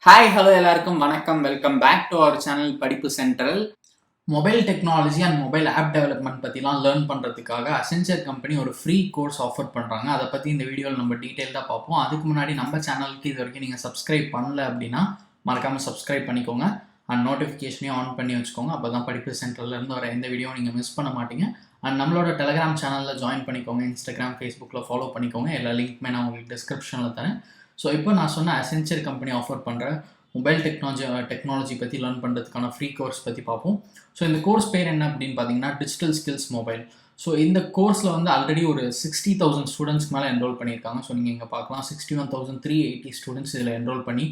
Hi hello எல்லாருக்கும் வணக்கம். Welcome back to our channel Padippu Central. Mobile technology and mobile app development பற்றிலாம் learn பண்ணுறதுக்காக Accenture company ஒரு free course offer பண்ணுறாங்க. அதை பற்றி இந்த வீடியோவில் நம்ம டீட்டெயில்டாக பார்ப்போம். அதுக்கு முன்னாடி நம்ம சேனலுக்கு இது வரைக்கும் நீங்கள் சப்ஸ்கிரைப் பண்ணல அப்படின்னா மறக்காமல் சப்ஸ்கிரைப் பண்ணிக்கோங்க அண்ட் நோட்டிஃபிகேஷனையும் ஆன் பண்ணி வச்சுக்கோங்க. அப்போ தான் படிப்பு சென்டர்லேருந்து வர எந்த வீடியோவும் நீங்கள் மிஸ் பண்ண மாட்டீங்க. அண்ட் நம்மளோட டெலிகிராம் சேனலில் ஜாயின் பண்ணிக்கோங்க, இன்ஸ்டாகிராம், ஃபேஸ்புக்கில் ஃபாலோ பண்ணிக்கோங்க. எல்லா லிங்க்குமே நான் உங்களுக்கு டிஸ்கிரிப்ஷனில் தரேன். ஸோ இப்போ நான் சொன்ன அசென்ச்சர் கம்பெனி ஆஃபர் பண்ணுற மொபைல் டெக்னாலஜி பற்றி லேர்ன் பண்ணுறதுக்கான ஃப்ரீ கோர்ஸ் பற்றி பார்ப்போம். ஸோ இந்த கோர்ஸ் பேர் என்ன அப்படின்னு பார்த்தீங்கன்னா டிஜிட்டல் ஸ்கில்ஸ் மொபைல். ஸோ இந்த கோர்ஸில் வந்து ஆல்ரெடி ஒரு 60,000 ஸ்டூடெண்ட்ஸ்க்கு மேலே என்ரோல் பண்ணியிருக்காங்க. ஸோ நீங்கள் இங்கே பார்க்கலாம் 61,380 ஸ்டூடெண்ட்ஸ் இதில் என்ரோல் பண்ணி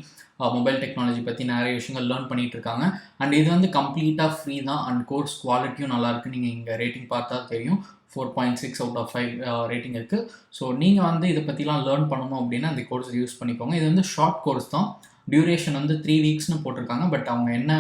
மொபைல் டெக்னாலஜி பற்றி நிறைய விஷயங்கள் லேர்ன் பண்ணிகிட்டு இருக்காங்க. அண்ட் இது வந்து கம்ப்ளீட்டாக ஃப்ரீ தான். அண்ட் கோர்ஸ் குவாலிட்டியும் நல்லாயிருக்கு. நீங்கள் இங்கே ரேட்டிங் பார்த்தா தெரியும், 4.6 அவுட் ஆஃப் 5 ரேட்டிங் இருக்குது. ஸோ நீங்கள் வந்து இதை பற்றிலாம் லேர்ன் பண்ணணும் அப்படின்னா இந்த கோர்ஸ் யூஸ் பண்ணிக்கோங்க. இது வந்து ஷார்ட் கோர்ஸ் தான். டியூரேஷன் வந்து 3 வீக்ஸ்னு போட்டிருக்காங்க. பட் அவங்க என்ன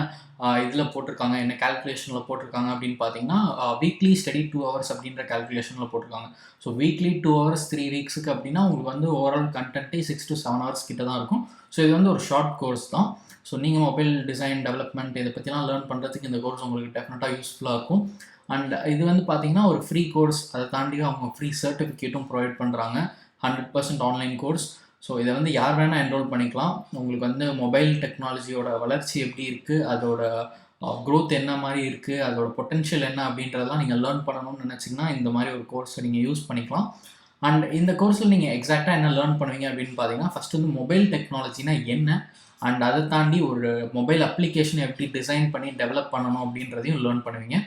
இதில் போட்டிருக்காங்க, என்ன கால்குலேஷனில் போட்டிருக்காங்க அப்படின்னு பார்த்தீங்கன்னா வீக்லி ஸ்டடி 2 hours அப்படின்ற கால்குலேஷனில் போட்டிருக்காங்க. ஸோ வீக்லி 2 hours 3 வீக்ஸுக்கு அப்படின்னா உங்களுக்கு வந்து ஓவரால் கண்டென்ட்டே 6 to 7 hours கிட்ட தான் இருக்கும். ஸோ இது வந்து ஒரு ஷார்ட் கோர்ஸ் தான். ஸோ நீங்கள் மொபைல் டிசைன் டெவலப்மெண்ட் இதை பற்றிலாம் லேர்ன் பண்ணுறதுக்கு இந்த கோர்ஸ் உங்களுக்கு டெஃபினட்டாக யூஸ்ஃபுல்லாக இருக்கும். அண்ட் இது வந்து பார்த்தீங்கன்னா ஒரு ஃப்ரீ கோர்ஸ். அதை தாண்டி அவங்க ஃப்ரீ சர்டிஃபிகேட்டும் ப்ரொவைட் பண்ணுறாங்க. 100% ஆன்லைன் கோர்ஸ். ஸோ இதை வந்து யார் வேணால் என்ரோல் பண்ணிக்கலாம். உங்களுக்கு வந்து மொபைல் டெக்னாலஜியோட வளர்ச்சி எப்படி இருக்குது, அதோட க்ரோத் என்ன மாதிரி இருக்குது, அதோட பொட்டென்ஷியல் என்ன அப்படின்றதெல்லாம் நீங்கள் லேர்ன் பண்ணணும்னு நினச்சிங்கன்னா இந்த மாதிரி ஒரு கோர்ஸை நீங்கள் யூஸ் பண்ணிக்கலாம். அண்ட் இந்த கோர்ஸில் நீங்கள் எக்ஸாக்டாக என்ன லேர்ன் பண்ணுவீங்க அப்படின்னு பார்த்தீங்கன்னா ஃபஸ்ட்டு வந்து மொபைல் டெக்னாலஜினா என்ன, அண்ட் அதை தாண்டி ஒரு மொபைல் அப்ளிகேஷனை எப்படி டிசைன் பண்ணி டெவலப் பண்ணணும் அப்படின்றதையும் லேர்ன் பண்ணுவீங்க.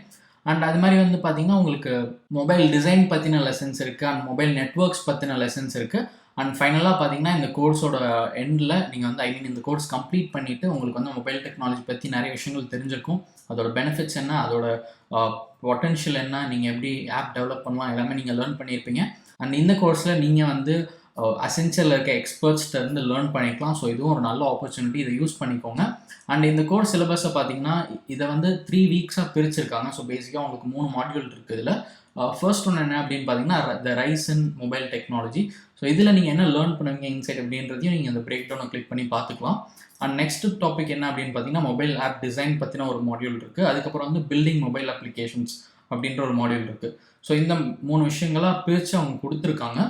அண்ட் அது மாதிரி வந்து பார்த்தீங்கன்னா உங்களுக்கு மொபைல் டிசைன் பற்றின லெசன்ஸ் இருக்குது, அண்ட் மொபைல் நெட்ஒர்க்ஸ் பற்றின லெசன்ஸ் இருக்குது. அண்ட் ஃபைனலாக பார்த்தீங்கன்னா இந்த கோர்ஸோட எண்டில் நீங்கள் வந்து இந்த கோர்ஸ் கம்ப்ளீட் பண்ணிவிட்டு உங்களுக்கு வந்து மொபைல் டெக்னாலஜி பற்றி நிறைய விஷயங்கள் தெரிஞ்சிருக்கும். அதோட பெனிஃபிட்ஸ் என்ன, அதோட பொட்டென்ஷியல் என்ன, நீங்கள் எப்படி ஆப் டெவலப் பண்ணலாம், எல்லாமே நீங்கள் லேர்ன் பண்ணியிருப்பீங்க. அண்ட் இந்த கோர்ஸில் நீங்கள் வந்து அசென்ச்சரில் இருக்க எக்ஸ்பர்ட்ஸ்கிட்ட இருந்து லேர்ன் பண்ணிக்கலாம். ஸோ இதுவும் ஒரு நல்ல ஆப்பர்ச்சுனிட்டி, இதை யூஸ் பண்ணிக்கோங்க. அண்ட் இந்த கோர்ஸ் சிலபஸை பார்த்தீங்கன்னா இதை வந்து 3 வீக்ஸாக பிரிச்சிருக்காங்க. ஸோ பேசிக்காக உங்களுக்கு 3 மாடியூல் இருக்குது. இதில் ஃபர்ஸ்ட் ஒன்று என்ன அப்படின்னு பார்த்தீங்கன்னா the rise in mobile technology. So இதில் நீங்கள் என்ன லேர்ன் பண்ணுவீங்க இன்சைட் அப்படின்றதையும் நீங்கள் அந்த பிரேக் டவுனை கிளிக் பண்ணி பார்த்துக்கலாம். அண்ட் நெக்ஸ்ட் டாபிக் என்ன அப்படின்னு பார்த்தீங்கன்னா மொபைல் ஆப் டிசைன் பற்றின ஒரு மாடியூல் இருக்குது. அதுக்கப்புறம் வந்து பில்டிங் மொபைல் அப்ளிகேஷன்ஸ் அப்படின்ற ஒரு மாடியூல் இருக்குது. ஸோ இந்த 3 விஷயங்களாக பிரித்து அவங்க கொடுத்துருக்காங்க.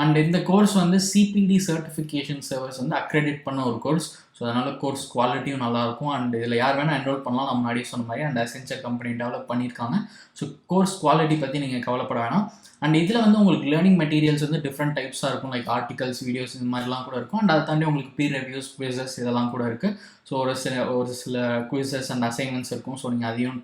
அண்ட் இந்த கோர்ஸ் வந்து சிபிடி சர்டிஃபிகேஷன் சர்வீஸ் வந்து அக்ரெடிட் பண்ண ஒரு கோர்ஸ். ஸோ அதனால் கோர்ஸ் குவாலிட்டியும் நல்லாயிருக்கும். அண்ட் இதில் யார் வேணால் என்ரோல் பண்ணலாம், நம்ம முன்னாடியே சொன்ன மாதிரி. அண்ட் அசென்ச்சர் கம்பெனி டெவலப் பண்ணியிருக்காங்க. ஸோ கோர்ஸ் குவாலிட்டி பற்றி நீங்கள் கவலைப்பட வேணாம். அண்ட் இதில் வந்து உங்களுக்கு லேர்னிங் மெட்டீரியல்ஸ் வந்து டிஃப்ரெண்ட் டைப்ஸாக இருக்கும். லைக் ஆர்டிகல்ஸ், வீடியோஸ் இந்த மாதிரிலாம் கூட இருக்கும். அண்ட் அதை தாண்டி உங்களுக்கு பீர் ரிவ்யூஸ், குவிசஸ் இதெல்லாம் கூட இருக்குது. ஸோ ஒரு சில குவிசஸ் அண்ட் அசைன்மெண்ட்ஸ் இருக்கும். ஸோ நீங்கள் அதையும்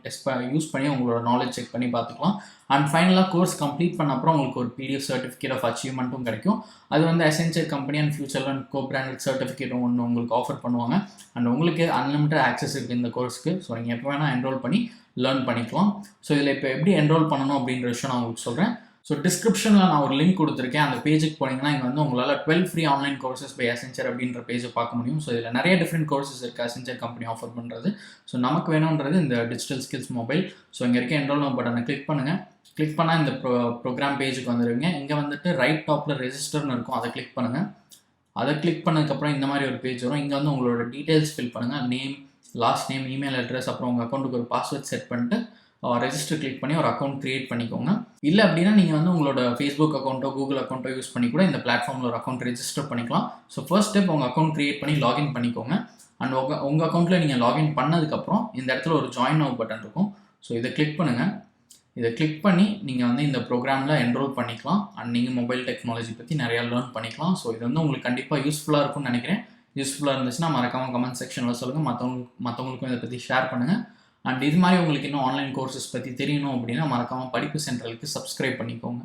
யூஸ் பண்ணி உங்களோட நாலேஜ் செக் பண்ணி பார்த்துக்கலாம். அண்ட் ஃபைனலாக கோர்ஸ் கம்ப்ளீட் பண்ண அப்புறம் உங்களுக்கு ஒரு பிடிஎஃப் சர்டிஃபிகேட் ஆஃப் அச்சீவ்மெண்ட்டும் கிடைக்கும். அது வந்து அசென்ச்சர் கம்பெனி அண்ட் ஃபியூச்சரில் அண்ட் கோ-பிராண்டட் சர்டிஃபிகேட் ஒன்று உங்களுக்கு ஆஃபர் பண்ணுவாங்க. அண்ட் உங்களுக்கு அன்லிமிட்டட் ஆக்சஸ் இருக்குது இந்த கோர்ஸ்க்கு. ஸோ நீங்கள் எப்போ வேணால் என்ரோல் பண்ணி லேர்ன் பண்ணிக்கலாம். ஸோ இதில் இப்போ எப்படி என்ரோல் பண்ணணும் அப்படின்ற விஷயம் நான் உங்களுக்கு சொல்கிறேன். ஸோ டிஸ்கிரிப்ஷனில் நான் ஒரு லிங்க் கொடுத்துருக்கேன். அந்த பேஜுக்கு போனீங்கன்னா இங்கே வந்து உங்களால் 12 free online courses by Accenture அப்படின்ற பேஜை பார்க்க முடியும். ஸோ இதில் நிறைய டிஃப்ரெண்ட் கோர்சஸ் இருக்குது அசென்ச்சர் கம்பெனி ஆஃபர் பண்ணுறது. ஸோ நமக்கு வேணுன்றது இந்த டிஜிட்டல் ஸ்கில்ஸ் மொபைல். ஸோ இங்கே இருக்க என்ரோல் பட்டனை கிளிக் பண்ணுங்கள். கிளிக் பண்ணால் இந்த ப்ரோக்ராம் பேஜுக்கு வந்துடுவீங்க. இங்கே வந்துட்டு ரைட் டாப்பில் ரெஜிஸ்டர்னு இருக்கும், அதை கிளிக் பண்ணுங்கள். அதை கிளிக் பண்ணதுக்கப்புறம் இந்த மாதிரி ஒரு பேஜ் வரும். இங்கே வந்து உங்களோட டீட்டெயில்ஸ் ஃபில் பண்ணுங்கள். Name, last name, email address, அப்புறம் உங்கள் அக்கௌண்ட்டுக்கு ஒரு பாஸ்வேர்ட் செட் பண்ணிட்டு ரெஜிஸ்டர் கிளிக் பண்ணி ஒரு அக்கௌண்ட் க்ரியேட் பண்ணிக்கோங்க. இல்லை அப்படின்னா நீங்கள் வந்து உங்களோட ஃபேஸ்புக் அக்கௌண்ட்டோ கூகுள் அக்கௌண்ட்டோ யூஸ் பண்ணி கூட இந்த பிளாட்ஃபார்மில் ஒரு அக்கௌண்ட் ரெஜிஸ்டர் பண்ணிக்கலாம். ஸோ ஃபர்ஸ்ட் ஸ்டெப் உங்கள் அக்கௌண்ட் க்ரியேட் பண்ணி லாகின் பண்ணிக்கோங்க. அண்ட் உங்கள் அக்கௌண்ட்டில் நீங்கள் லாகின் பண்ணதுக்கப்புறம் இந்த இடத்துல ஒரு ஜாயின் நவ் பட்டன் இருக்கும். ஸோ இதை கிளிக் பண்ணுங்கள். இதை கிளிக் பண்ணி நீங்கள் வந்து இந்த ப்ரோக்ராமில் என்ரோல் பண்ணிக்கலாம். அண்ட் நீங்கள் மொபைல் டெக்னாலஜி பற்றி நிறையா லேர்ன் பண்ணிக்கலாம். ஸோ இது வந்து உங்களுக்கு கண்டிப்பாக யூஸ்ஃபுல்லாக இருக்கும்னு நினைக்கிறேன். யூஸ்ஃபுல்லாக இருந்துச்சுன்னா மறக்காமல் கமெண்ட் செக்ஷனில் சொல்லுங்கள். மற்றவங்களுக்கும் இதை பற்றி ஷேர் பண்ணுங்கள். அண்ட் இது மாதிரி உங்களுக்கு இன்னும் ஆன்லைன் கோர்சஸ் பற்றி தெரியணும் அப்படின்னா மறக்காமல் படிப்பு சென்ட்ரலுக்கு சப்ஸ்கிரைப் பண்ணிக்கோங்க.